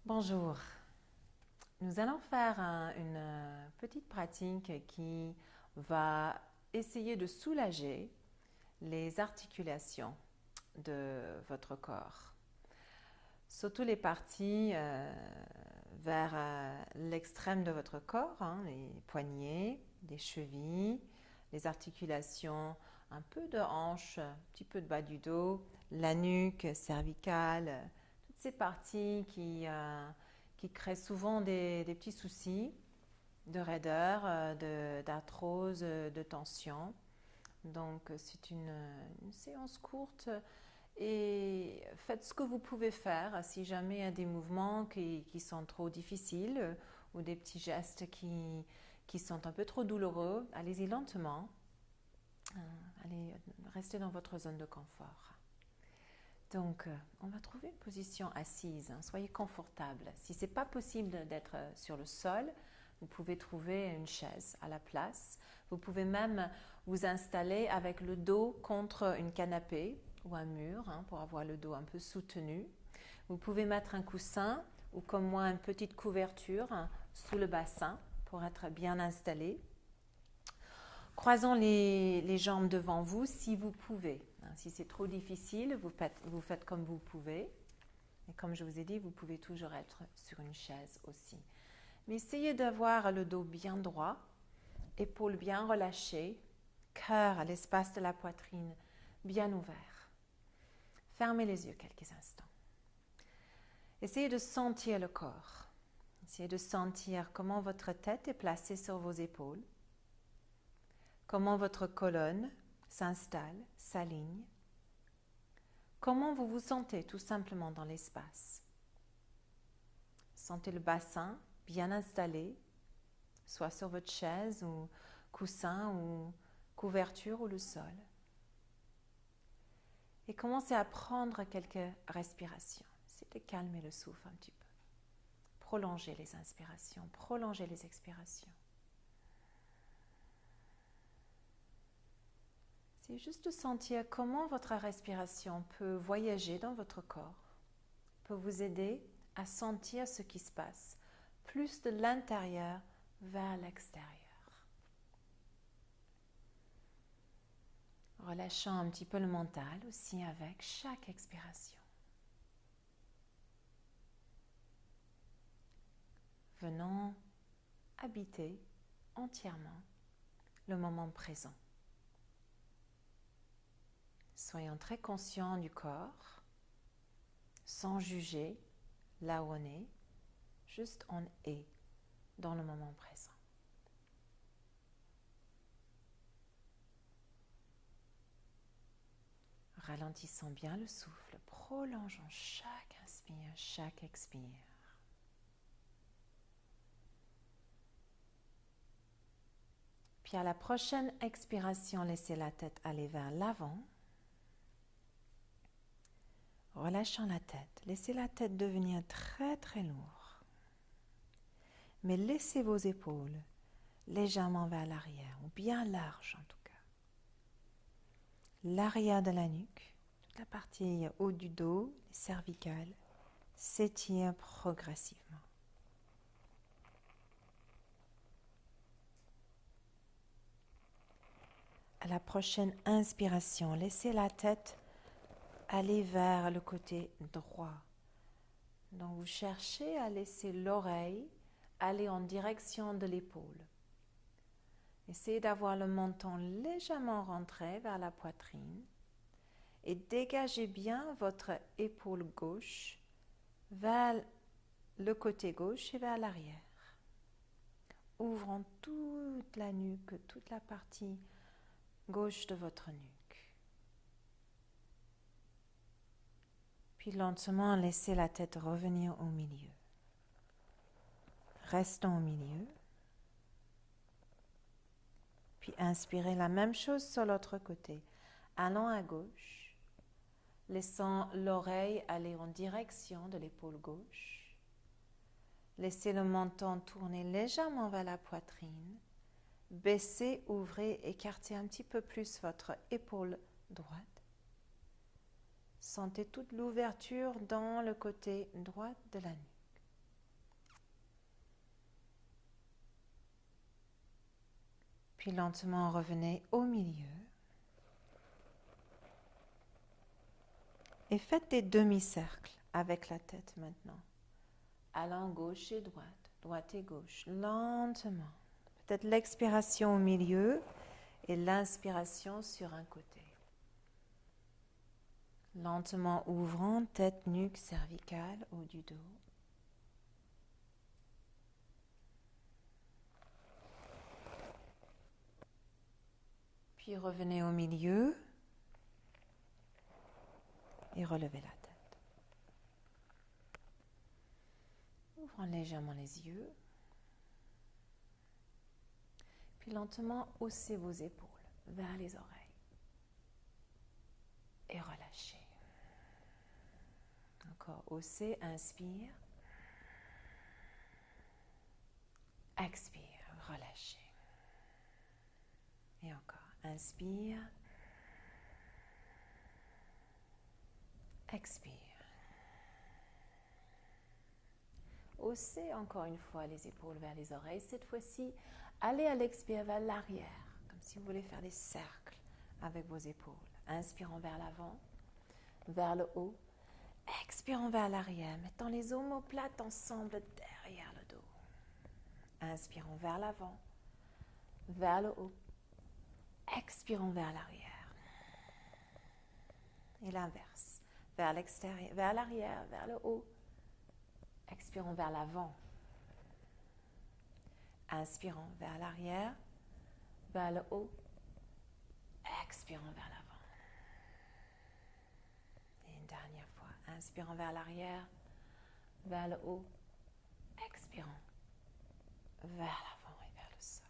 Bonjour. Nous allons faire une petite pratique qui va essayer de soulager les articulations de votre corps. Surtout les parties vers l'extrême de votre corps, les poignets, les chevilles, les articulations, un peu de hanche, un petit peu de bas du dos, la nuque, cervicale, toutes ces parties qui créent souvent des petits soucis de raideur, d'arthrose, de tension. Donc c'est une séance courte et faites ce que vous pouvez faire si jamais il y a des mouvements qui sont trop difficiles ou des petits gestes qui sont un peu trop douloureux. Allez-y lentement. Allez, restez dans votre zone de confort. Donc, on va trouver une position assise. Soyez confortable. Si ce n'est pas possible d'être sur le sol, vous pouvez trouver une chaise à la place. Vous pouvez même vous installer avec le dos contre une canapé ou un mur pour avoir le dos un peu soutenu. Vous pouvez mettre un coussin ou comme moi une petite couverture sous le bassin pour être bien installé. Croisons les jambes devant vous si vous pouvez. Si c'est trop difficile, vous faites comme vous pouvez. Et comme je vous ai dit, vous pouvez toujours être sur une chaise aussi. Mais essayez d'avoir le dos bien droit, épaules bien relâchées, cœur à l'espace de la poitrine bien ouvert. Fermez les yeux quelques instants. Essayez de sentir le corps. Essayez de sentir comment votre tête est placée sur vos épaules. Comment votre colonne s'installe, s'aligne. Comment vous vous sentez tout simplement dans l'espace. Sentez le bassin bien installé, soit sur votre chaise ou coussin ou couverture ou le sol. Et commencez à prendre quelques respirations. C'est de calmer le souffle un petit peu. Prolongez les inspirations, prolongez les expirations. C'est juste de sentir comment votre respiration peut voyager dans votre corps, peut vous aider à sentir ce qui se passe, plus de l'intérieur vers l'extérieur. Relâchant un petit peu le mental aussi avec chaque expiration. Venons habiter entièrement le moment présent. Soyons très conscients du corps, sans juger là où on est, juste on est dans le moment présent. Ralentissons bien le souffle, prolongeons chaque inspire, chaque expire. Puis à la prochaine expiration, laissez la tête aller vers l'avant. Relâchant la tête, laissez la tête devenir très très lourde. Mais laissez vos épaules légèrement vers l'arrière, ou bien larges en tout cas. L'arrière de la nuque, toute la partie haut du dos, les cervicales, s'étire progressivement. À la prochaine inspiration, laissez la tête aller vers le côté droit. Donc vous cherchez à laisser l'oreille aller en direction de l'épaule. Essayez d'avoir le menton légèrement rentré vers la poitrine et dégagez bien votre épaule gauche vers le côté gauche et vers l'arrière. Ouvrant toute la nuque, toute la partie gauche de votre nuque. Puis lentement, laissez la tête revenir au milieu. Restons au milieu. Puis inspirez la même chose sur l'autre côté. Allons à gauche, laissant l'oreille aller en direction de l'épaule gauche. Laissez le menton tourner légèrement vers la poitrine. Baissez, ouvrez, écartez un petit peu plus votre épaule droite. Sentez toute l'ouverture dans le côté droit de la nuque. Puis lentement revenez au milieu. Et faites des demi-cercles avec la tête maintenant. Allant gauche et droite et gauche, lentement. Peut-être l'expiration au milieu et l'inspiration sur un côté. Lentement ouvrant, tête, nuque, cervicale, haut du dos. Puis revenez au milieu et relevez la tête. Ouvrant légèrement les yeux. Puis lentement haussez vos épaules vers les oreilles. Et relâchez. Encore haussez, inspire. Expire, relâchez. Et encore, inspire. Expire. Haussez encore une fois les épaules vers les oreilles. Cette fois-ci, allez à l'expire vers l'arrière, comme si vous voulez faire des cercles avec vos épaules. Inspirant vers l'avant, vers le haut. Expirant vers l'arrière, mettant les omoplates ensemble derrière le dos. Inspirant vers l'avant, vers le haut. Expirant vers l'arrière. Et l'inverse, vers l'extérieur, vers l'arrière, vers le haut. Expirons vers l'avant. Inspirons vers l'arrière, vers le haut. Expirons vers l'avant. Et une dernière fois. Inspirons vers l'arrière, vers le haut. Expirons vers l'avant et vers le sol.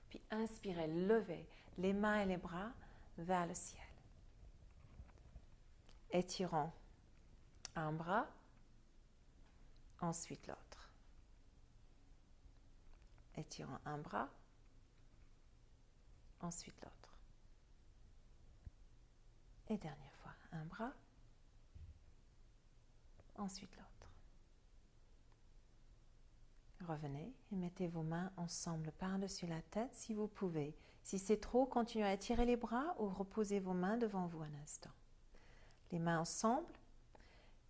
Puis inspirez, levez les mains et les bras vers le ciel. Étirons un bras, ensuite l'autre. Étirons un bras, ensuite l'autre. Et dernière fois, un bras, ensuite l'autre. Revenez et mettez vos mains ensemble par-dessus la tête si vous pouvez. Si c'est trop, continuez à étirer les bras ou reposez vos mains devant vous un instant. Les mains ensemble,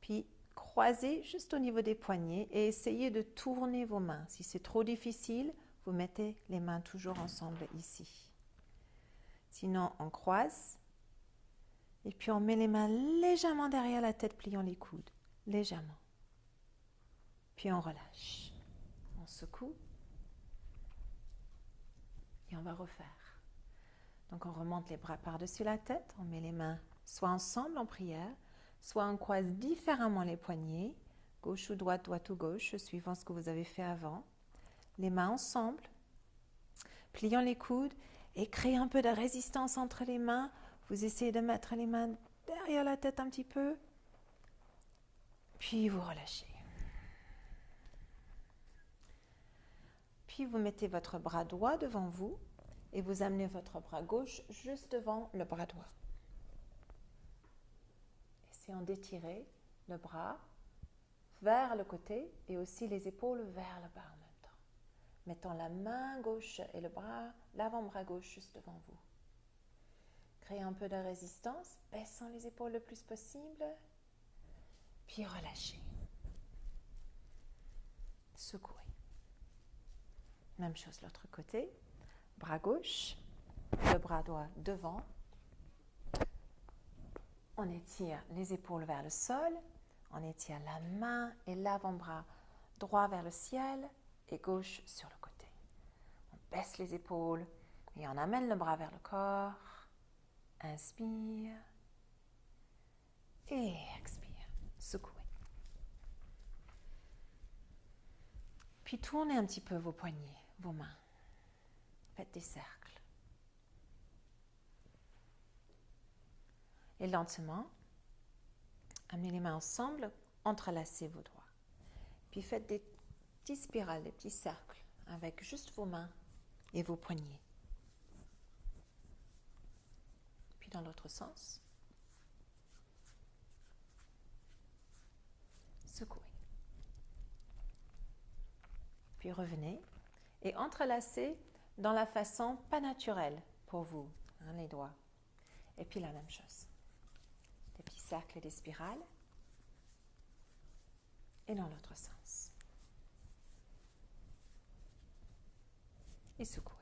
puis croisez juste au niveau des poignets et essayez de tourner vos mains. Si c'est trop difficile, vous mettez les mains toujours ensemble ici. Sinon, on croise et puis on met les mains légèrement derrière la tête, pliant les coudes, légèrement. Puis on relâche. On secoue et on va refaire. Donc on remonte les bras par-dessus la tête, on met les mains soit ensemble en prière, soit on croise différemment les poignets, gauche ou droite ou gauche, suivant ce que vous avez fait avant. Les mains ensemble, pliant les coudes et créez un peu de résistance entre les mains. Vous essayez de mettre les mains derrière la tête un petit peu, puis vous relâchez. Puis vous mettez votre bras droit devant vous et vous amenez votre bras gauche juste devant le bras droit. Essayons d'étirer le bras vers le côté et aussi les épaules vers le bas en même temps. Mettons la main gauche et l'avant-bras gauche juste devant vous. Créez un peu de résistance, baissant les épaules le plus possible, puis relâchez. Secouez. Même chose de l'autre côté, bras gauche, le bras droit devant. On étire les épaules vers le sol, on étire la main et l'avant-bras droit vers le ciel et gauche sur le côté. On baisse les épaules et on amène le bras vers le corps. Inspire et expire. Secouez. Puis tournez un petit peu vos poignets, vos mains. Faites des cercles. Et lentement, amenez les mains ensemble, entrelacez vos doigts. Puis faites des petites spirales, des petits cercles avec juste vos mains et vos poignets. Puis dans l'autre sens, secouez. Puis revenez et entrelacez dans la façon pas naturelle pour vous, hein, les doigts. Et puis la même chose. Des petits cercles et des spirales. Et dans l'autre sens. Et secouez.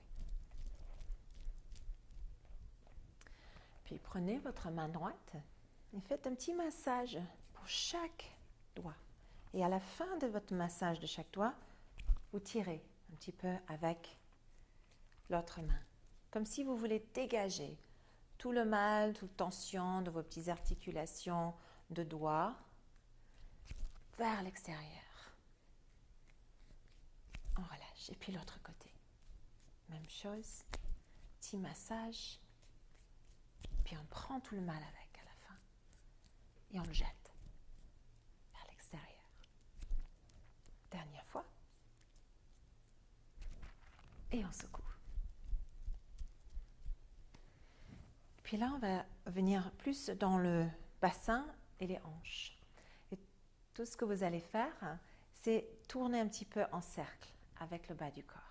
Puis prenez votre main droite et faites un petit massage pour chaque doigt. Et à la fin de votre massage de chaque doigt, vous tirez un petit peu avec l'autre main. Comme si vous voulez dégager tout le mal, toute tension de vos petites articulations de doigts vers l'extérieur. On relâche. Et puis l'autre côté. Même chose. Petit massage. Puis on prend tout le mal avec à la fin. Et on le jette vers l'extérieur. Dernière fois. Et on secoue. Puis là, on va venir plus dans le bassin et les hanches. Et tout ce que vous allez faire, c'est tourner un petit peu en cercle avec le bas du corps.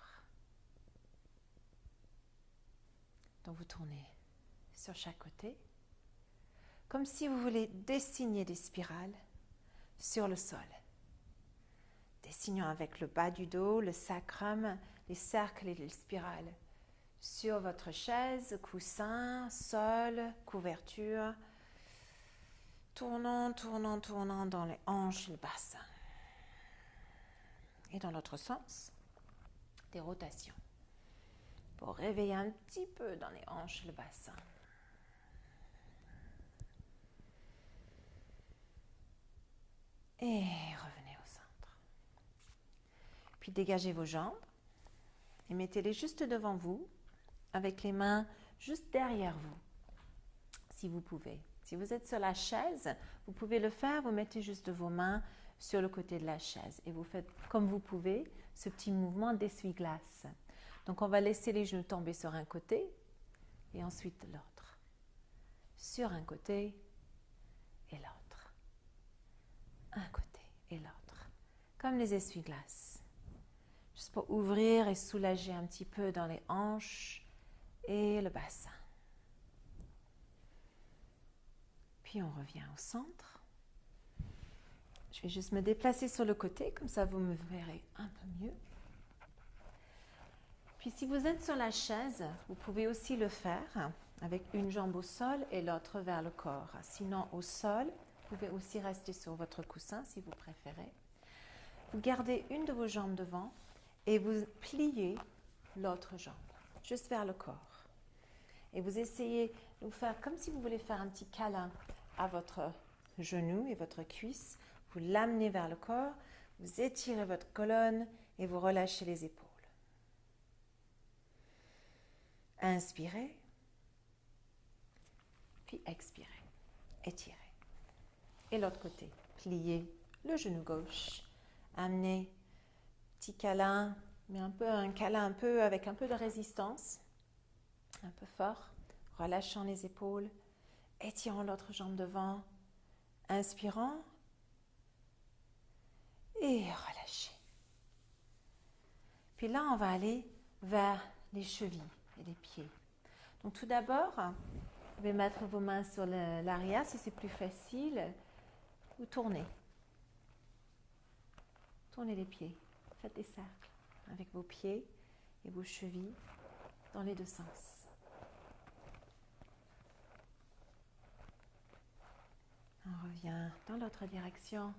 Donc vous tournez sur chaque côté, comme si vous voulez dessiner des spirales sur le sol. Dessinons avec le bas du dos, le sacrum, les cercles et les spirales sur votre chaise, coussin, sol, couverture. Tournons, tournons, tournons dans les hanches et le bassin. Et dans l'autre sens, des rotations pour réveiller un petit peu dans les hanches et le bassin. Et revenez au centre. Puis dégagez vos jambes et mettez-les juste devant vous, avec les mains juste derrière vous, si vous pouvez. Si vous êtes sur la chaise, vous pouvez le faire, vous mettez juste vos mains sur le côté de la chaise et vous faites comme vous pouvez ce petit mouvement d'essuie-glace. Donc on va laisser les genoux tomber sur un côté et ensuite l'autre. Sur un côté et l'autre. Un côté et l'autre. Comme les essuie-glaces. Juste pour ouvrir et soulager un petit peu dans les hanches et le bassin. Puis on revient au centre. Je vais juste me déplacer sur le côté, comme ça vous me verrez un peu mieux. Puis si vous êtes sur la chaise, vous pouvez aussi le faire avec une jambe au sol et l'autre vers le corps. Sinon au sol, vous pouvez aussi rester sur votre coussin si vous préférez. Vous gardez une de vos jambes devant et vous pliez l'autre jambe, juste vers le corps. Et vous essayez de vous faire comme si vous voulez faire un petit câlin à votre genou et votre cuisse. Vous l'amenez vers le corps, vous étirez votre colonne et vous relâchez les épaules. Inspirez, puis expirez, étirez. Et l'autre côté, pliez le genou gauche, amenez petit câlin, mais un câlin avec un peu de résistance, un peu fort, relâchant les épaules, étirant l'autre jambe devant, inspirant et relâchez. Puis là, on va aller vers les chevilles et les pieds. Donc tout d'abord, vous pouvez mettre vos mains sur l'arrière si c'est plus facile. Vous tournez. Tournez les pieds. Faites des cercles avec vos pieds et vos chevilles dans les deux sens. On revient dans l'autre direction.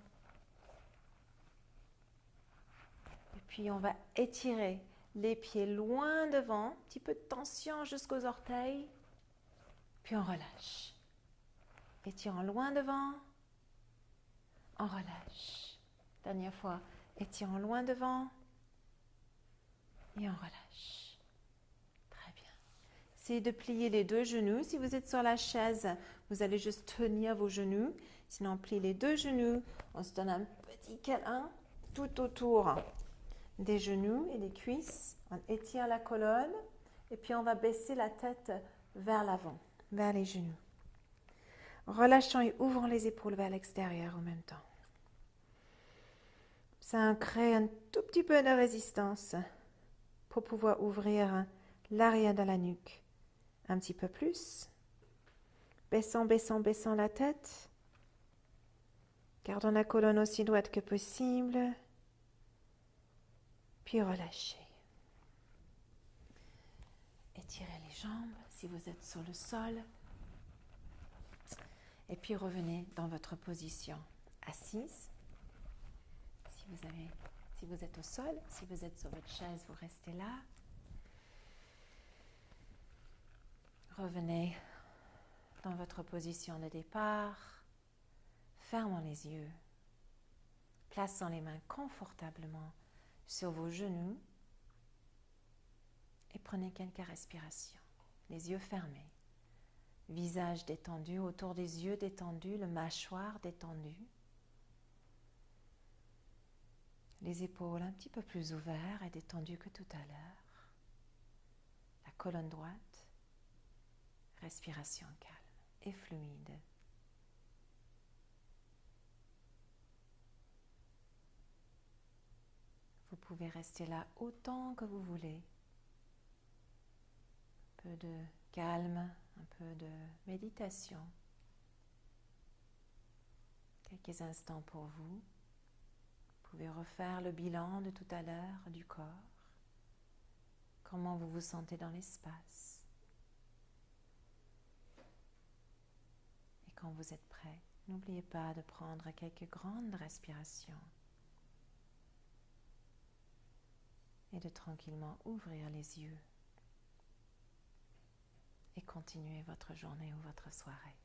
Et puis on va étirer les pieds loin devant, un petit peu de tension jusqu'aux orteils. Puis on relâche. Étirant loin devant, on relâche. Dernière fois, étirant loin devant et on relâche. Très bien. Essayez de plier les deux genoux. Si vous êtes sur la chaise, vous allez juste tenir vos genoux. Sinon, on plie les deux genoux. On se donne un petit câlin tout autour des genoux et des cuisses. On étire la colonne et puis on va baisser la tête vers l'avant, vers les genoux. Relâchant et ouvrant les épaules vers l'extérieur en même temps. Ça crée un tout petit peu de résistance pour pouvoir ouvrir l'arrière de la nuque. Un petit peu plus. Baissant, baissant, baissant la tête. Gardons la colonne aussi droite que possible. Puis relâchez. Étirez les jambes si vous êtes sur le sol. Et puis revenez dans votre position assise. Si vous êtes au sol, si vous êtes sur votre chaise, vous restez là. Revenez dans votre position de départ. Fermons les yeux. Plaçons les mains confortablement sur vos genoux. Et prenez quelques respirations. Les yeux fermés. Visage détendu, autour des yeux détendu, le mâchoire détendu. Les épaules un petit peu plus ouvertes et détendues que tout à l'heure. La colonne droite. Respiration calme et fluide. Vous pouvez rester là autant que vous voulez. Un peu de calme, un peu de méditation. Quelques instants pour vous. Vous pouvez refaire le bilan de tout à l'heure du corps. Comment vous vous sentez dans l'espace. Et quand vous êtes prêt, n'oubliez pas de prendre quelques grandes respirations et de tranquillement ouvrir les yeux et continuer votre journée ou votre soirée.